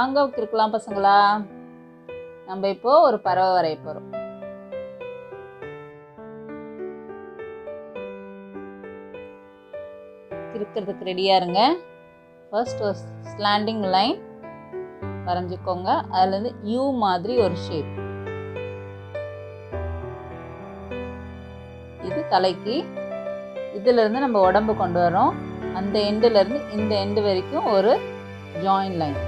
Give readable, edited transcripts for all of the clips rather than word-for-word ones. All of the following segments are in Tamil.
வாங்க கிறுக்கலாம் பசங்களா. நம்ம இப்போ ஒரு பறவை வரைய போறோம். கிறுக்கிறதுக்கு ரெடியா இருங்க. ஃபர்ஸ்ட் ஒரு ஸ்லாண்டிங் லைன் வரைஞ்சிக்கோங்க. அதுல இருந்து யூ மாதிரி ஒரு ஷேப். இது தலைக்கு. இதுல இருந்து நம்ம உடம்பு கொண்டு வரோம். அந்த எண்டுல இருந்து இந்த எண்டு வரைக்கும் ஒரு ஜாயின் லைன்.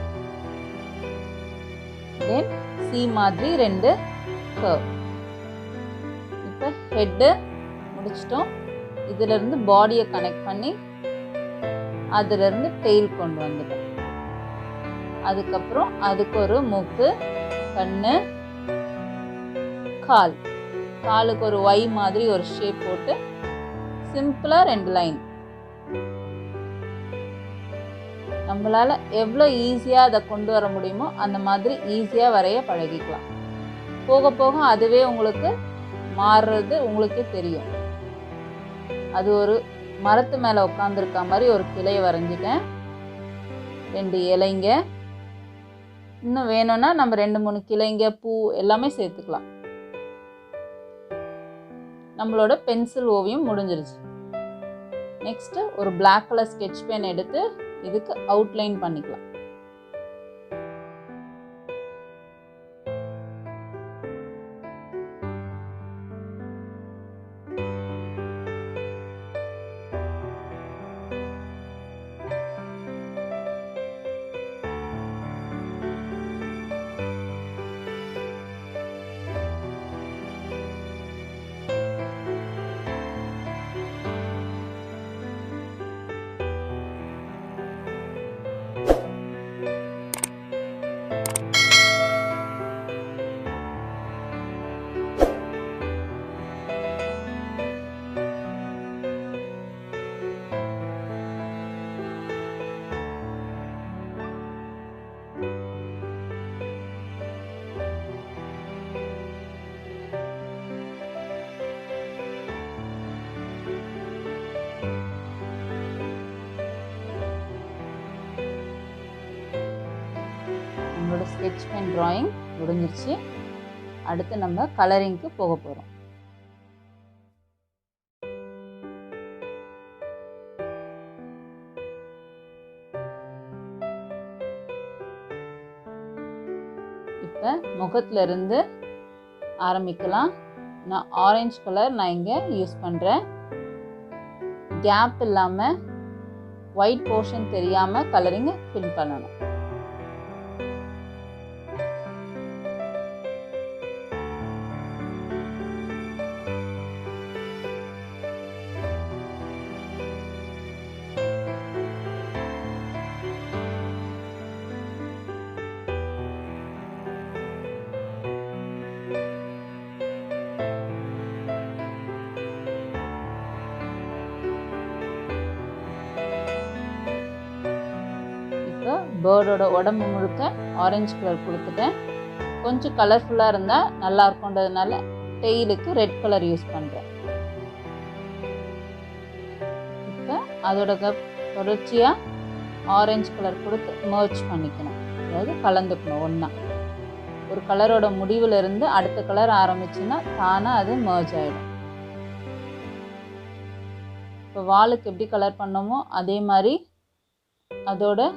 தென் சி மாதிரி ரெண்டு கர்வ். இப்போ ஹெட் முடிச்சிட்டோம். இதுல இருந்து பாடியை கனெக்ட் பண்ணி அதுல இருந்து டெயில் கொண்டு வந்துட்டோம். அதுக்கப்புறம் அதுக்கு ஒரு மூக்கு, கண்ணு, கால். காலுக்கு ஒரு ஒய் மாதிரி ஒரு ஷேப் போட்டு சிம்பிளா ரெண்டு லைன். நம்மளால எவ்வளோ ஈஸியாக அதை கொண்டு வர முடியுமோ அந்த மாதிரி ஈஸியாக வரைய பழகிக்கலாம். போக போக அதுவே உங்களுக்கு மாறுறது உங்களுக்கே தெரியும். அது ஒரு மரத்து மேலே உட்காந்துருக்க மாதிரி ஒரு கிளையை வரைஞ்சிட்டேன். ரெண்டு இலைங்க. இன்னும் வேணும்னா நம்ம 2-3 கிளைங்க, பூ எல்லாமே சேர்த்துக்கலாம். நம்மளோட பென்சில் ஓவியம் முடிஞ்சிருச்சு. நெக்ஸ்ட் ஒரு பிளாக் கலர் ஸ்கெட்ச் பென் எடுத்து இதுக்கு அவுட்லைன் பண்ணிக்கலாம். நம்மளோட ஸ்கெட்ச் பென் டிராயிங் முடிஞ்சிருச்சு. அடுத்து நம்ம கலரிங்க்கு போக போகிறோம். இப்போ முகத்துல இருந்து ஆரம்பிக்கலாம். நான் ஆரஞ்சு கலர் நான் இங்கே யூஸ் பண்ணுறேன். கேப் இல்லாமல் ஒயிட் போர்ஷன் தெரியாமல் கலரிங்கை ஃபில் பண்ணணும். பேர்டோட உடம்பு முழுக்க ஆரஞ்சு கலர் கொடுத்துட்டேன். கொஞ்சம் கலர்ஃபுல்லாக இருந்தால் நல்லா இருக்கும்ன்றதுனால டெய்லுக்கு ரெட் கலர் யூஸ் பண்ணுறேன். இப்போ அதோட தொடர்ச்சியாக ஆரஞ்சு கலர் கொடுத்து மர்ஜ் பண்ணிக்கணும். அதாவது கலந்துக்கணும் ஒன்றா. ஒரு கலரோட முடிவில் இருந்து அடுத்த கலர் ஆரம்பிச்சுன்னா தானாக அது மர்ஜ் ஆகிடும். இப்போ வாலுக்கு எப்படி கலர் பண்ணோமோ அதே மாதிரி அதோட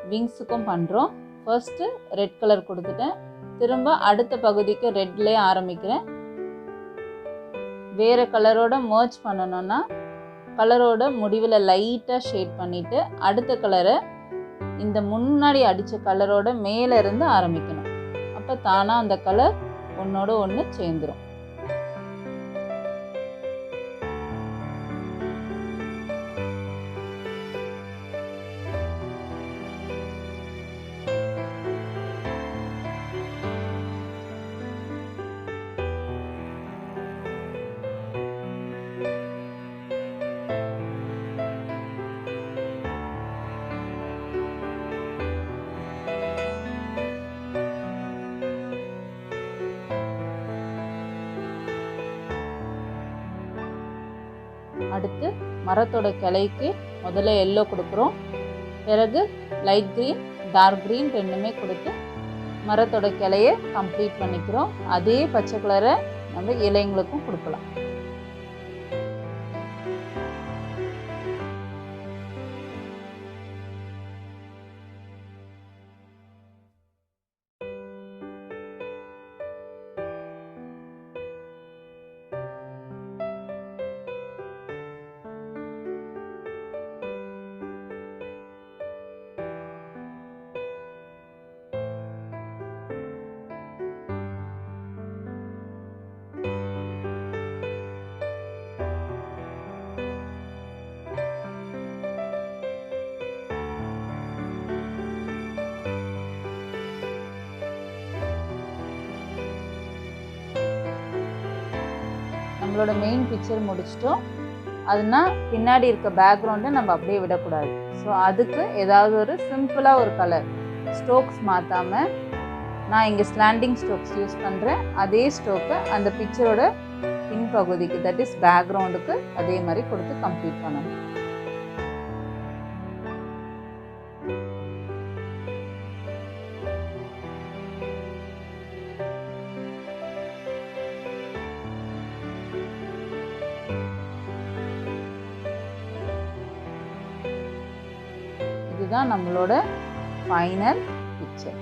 விங்ஸுக்கும் பண்ணுறோம். ஃபர்ஸ்ட்டு ரெட் கலர் கொடுத்துட்டேன். திரும்ப அடுத்த பகுதிக்கு ரெட்லேயே ஆரம்பிக்கிறேன். வேறு கலரோட மர்ஜ் பண்ணணும்னா கலரோட முடிவில் லைட்டாக ஷேட் பண்ணிவிட்டு அடுத்த கலரை இந்த முன்னாடி அடித்த கலரோட மேலே இருந்து ஆரம்பிக்கணும். அப்போ தானாக அந்த கலர் ஒன்றோட ஒன்று சேர்ந்துடும். அடுத்து மரத்தோட கிளைக்கு முதல்ல எல்லோ கொடுக்குறோம். பிறகு லைட் க்ரீன், டார்க் க்ரீன் ரெண்டுமே கொடுத்து மரத்தோட கிளையை கம்ப்ளீட் பண்ணிக்கிறோம். அதே பச்சை கலரை நம்ம இலைங்களுக்கும் கொடுக்கலாம். நம்மளோட மெயின் பிக்சர் முடிச்சிட்டோம். அதுனா பின்னாடி இருக்க பேக்ரவுண்டை நம்ம அப்படியே விடக்கூடாது. ஸோ அதுக்கு ஏதாவது ஒரு சிம்பிளாக ஒரு கலர் ஸ்ட்ரோக்ஸ் மாற்றாமல் நான் இங்கே ஸ்லாண்டிங் ஸ்ட்ரோக்ஸ் யூஸ் பண்ணுறேன். அதே ஸ்ட்ரோக்கை அந்த பிக்சரோட பின்பகுதிக்கு, தட் இஸ் பேக்ரவுண்டுக்கு அதே மாதிரி கொடுத்து கம்ப்ளீட் பண்ணணும். இதுதான் நம்மளோட ஃபைனல் பிக்சர்.